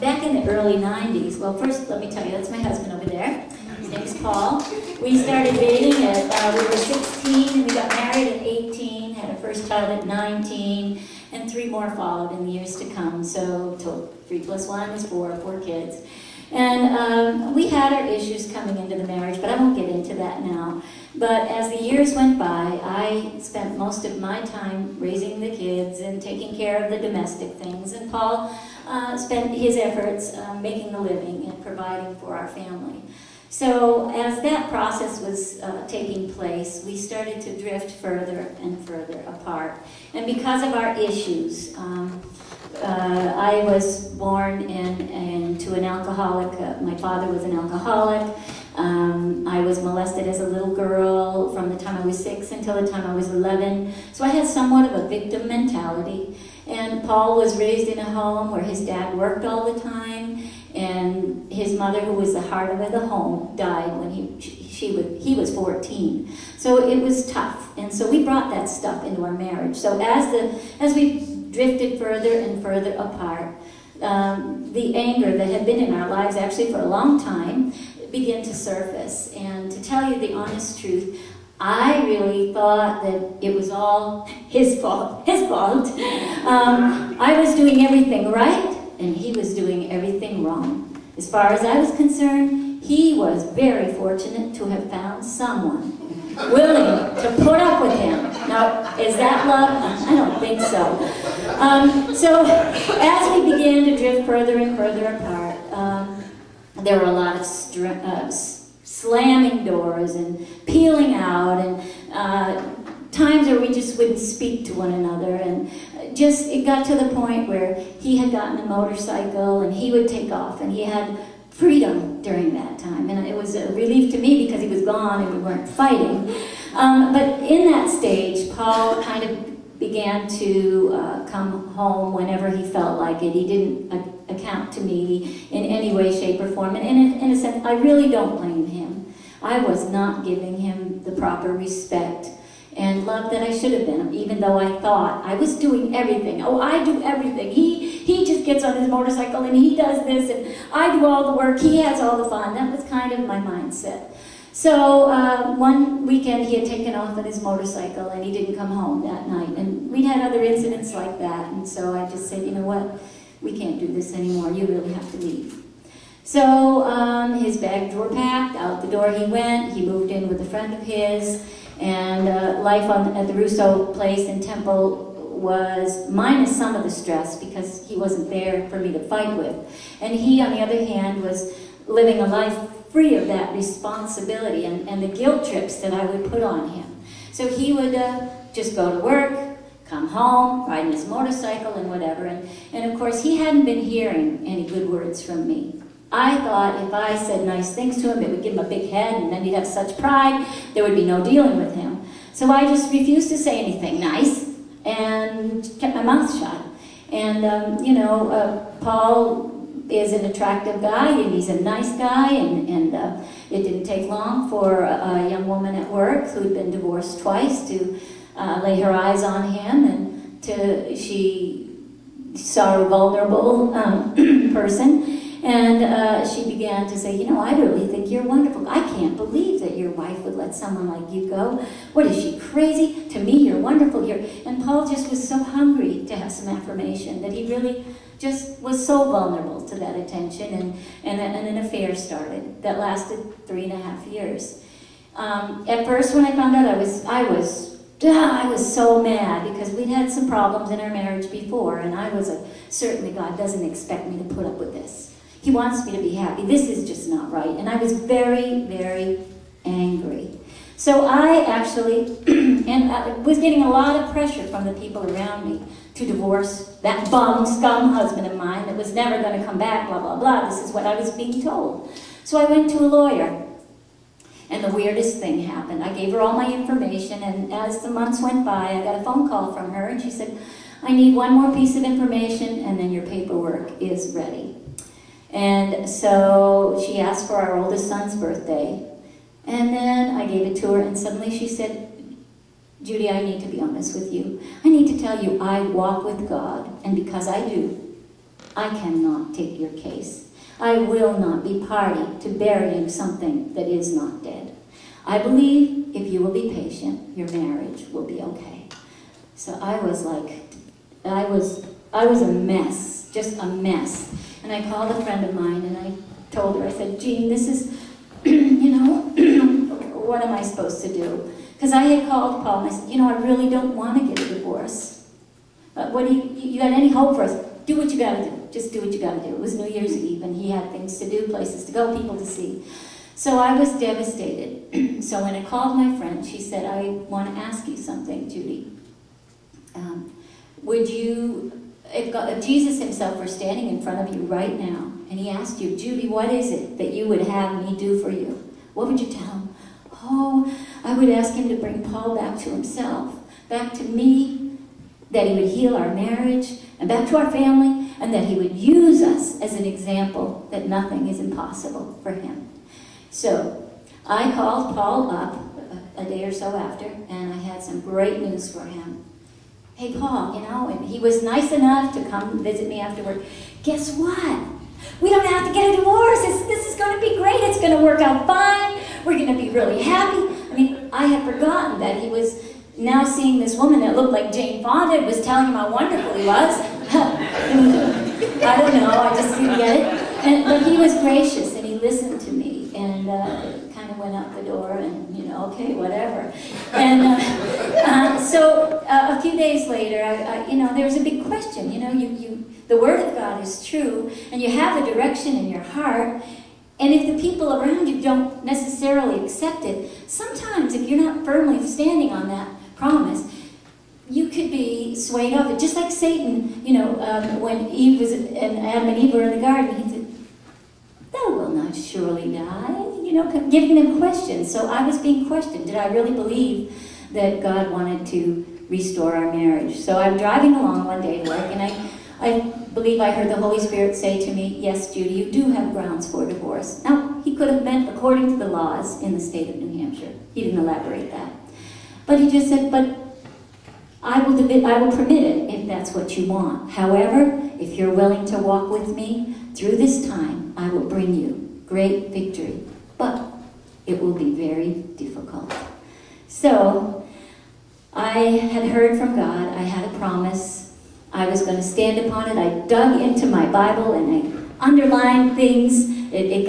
back in the early 90s, well, first let me tell you, that's my husband over there. His name's Paul. We started dating at, we were 16, and we got married at 18, had our first child at 19, and 3 more followed in the years to come. So 3 plus 1 is 4 kids. And we had our issues coming into the marriage, but I won't get into that now. But as the years went by, I spent most of my time raising the kids and taking care of the domestic things, and Paul spent his efforts making a living and providing for our family. So as that process was taking place, we started to drift further and further apart. And because of our issues, I was born into an alcoholic, my father was an alcoholic. I was molested as a little girl from the time I was 6 until the time I was 11. So I had somewhat of a victim mentality. And Paul was raised in a home where his dad worked all the time, and his mother, who was the heart of the home, died when he was 14. So it was tough, and so we brought that stuff into our marriage. So as we drifted further and further apart, the anger that had been in our lives actually for a long time began to surface. And to tell you the honest truth, I really thought that it was all his fault. I was doing everything right, and he was doing everything wrong. As far as I was concerned, he was very fortunate to have found someone willing to put up with him. Now, is that love? I don't think so. So as we began to drift further and further apart, there were a lot of slamming doors and peeling out, and times where we just wouldn't speak to one another, and just it got to the point where he had gotten a motorcycle and he would take off, and he had freedom during that time, and it was a relief to me because he was gone and we weren't fighting. But in that stage, Paul kind of began to come home whenever he felt like it. He didn't account to me in any way, shape, or form, and in a sense, I really don't blame him. I was not giving him the proper respect and love that I should have been, even though I thought I was doing everything. Oh, I do everything. He just gets on his motorcycle and he does this, and I do all the work, he has all the fun. That was kind of my mindset. So one weekend he had taken off on his motorcycle and he didn't come home that night, and we'd had other incidents like that, and so I just said, you know what, we can't do this anymore, you really have to leave. So his bags were packed, out the door he went, he moved in with a friend of his, and life at the Rousseau place in Temple was minus some of the stress because he wasn't there for me to fight with. And he, on the other hand, was living a life free of that responsibility and the guilt trips that I would put on him. So he would just go to work, come home, ride his motorcycle and whatever. And of course, he hadn't been hearing any good words from me. I thought if I said nice things to him, it would give him a big head, and then he'd have such pride, there would be no dealing with him. So I just refused to say anything nice and kept my mouth shut. And, you know, Paul is an attractive guy, and he's a nice guy, and it didn't take long for a young woman at work who'd been divorced twice to lay her eyes on him, and she saw a vulnerable person. And she began to say, you know, I really think you're wonderful. I can't believe that your wife would let someone like you go. What, is she crazy? To me, you're wonderful. And Paul just was so hungry to have some affirmation that he really just was so vulnerable to that attention. And an affair started that lasted 3.5 years. At first, when I found out, I was so mad because we'd had some problems in our marriage before, and I was certainly God doesn't expect me to put up with this. He wants me to be happy. This is just not right. And I was very, very angry. So I actually, and I was getting a lot of pressure from the people around me to divorce that bum, scum husband of mine that was never going to come back, blah, blah, blah. This is what I was being told. So I went to a lawyer. And the weirdest thing happened. I gave her all my information, and as the months went by, I got a phone call from her, and she said, I need one more piece of information, and then your paperwork is ready. And so she asked for our oldest son's birthday, and then I gave it to her, and suddenly she said, Judy, I need to be honest with you. I need to tell you I walk with God, and because I do, I cannot take your case. I will not be party to burying something that is not dead. I believe if you will be patient, your marriage will be okay. So I was like, I was a mess, just a mess. And I called a friend of mine and I told her, I said, Jean, this is, you know, what am I supposed to do? Because I had called Paul and I said, you know, I really don't want to get a divorce. What do you got any hope for us? Do what you got to do. Just do what you got to do. It was New Year's Eve and he had things to do, places to go, people to see. So I was devastated. So when I called my friend, she said, I want to ask you something, Judy. Would you, if Jesus himself were standing in front of you right now, and he asked you, Judy, what is it that you would have me do for you? What would you tell him? Oh, I would ask him to bring Paul back to himself, back to me, that he would heal our marriage, and back to our family, and that he would use us as an example that nothing is impossible for him. So I called Paul up a day or so after, and I had some great news for him. Hey, Paul, you know, and he was nice enough to come visit me afterward. Guess what? We don't have to get a divorce. This is going to be great. It's going to work out fine. We're going to be really happy. I mean, I had forgotten that he was now seeing this woman that looked like Jane Fonda and was telling him how wonderful he was. I don't know. I just didn't get it. But he was gracious, and he listened to me, and kind of went out the door, and, you know, okay, whatever. And so a few days later, you know, there was a big question. You know, the Word of God is true, and you have a direction in your heart, and if the people around you don't necessarily accept it, sometimes if you're not firmly standing on that promise, you could be swayed off it. Just like Satan, you know, when Eve was, and Adam and Eve were in the garden, he said, thou wilt not surely die, you know, giving them questions. So I was being questioned. Did I really believe that God wanted to restore our marriage? So I'm driving along one day to work, and I believe I heard the Holy Spirit say to me, yes, Judy, you do have grounds for divorce. Now, he could have meant according to the laws in the state of New Hampshire. He didn't elaborate that. But he just said, but I will permit it if that's what you want. However, if you're willing to walk with me through this time, I will bring you great victory. But it will be very difficult. So I had heard from God. I had a promise. I was going to stand upon it. I dug into my Bible and I underlined things. It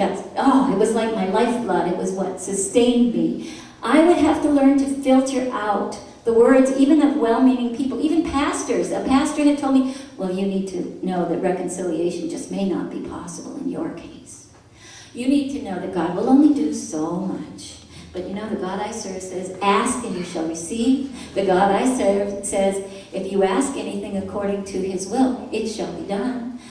was like my lifeblood. It was what sustained me. I would have to learn to filter out the words even of well-meaning people, even pastors. A pastor had told me, well, you need to know that reconciliation just may not be possible in your case. You need to know that God will only do so much. But you know, the God I serve says, ask and you shall receive. The God I serve says, if you ask anything according to his will, it shall be done.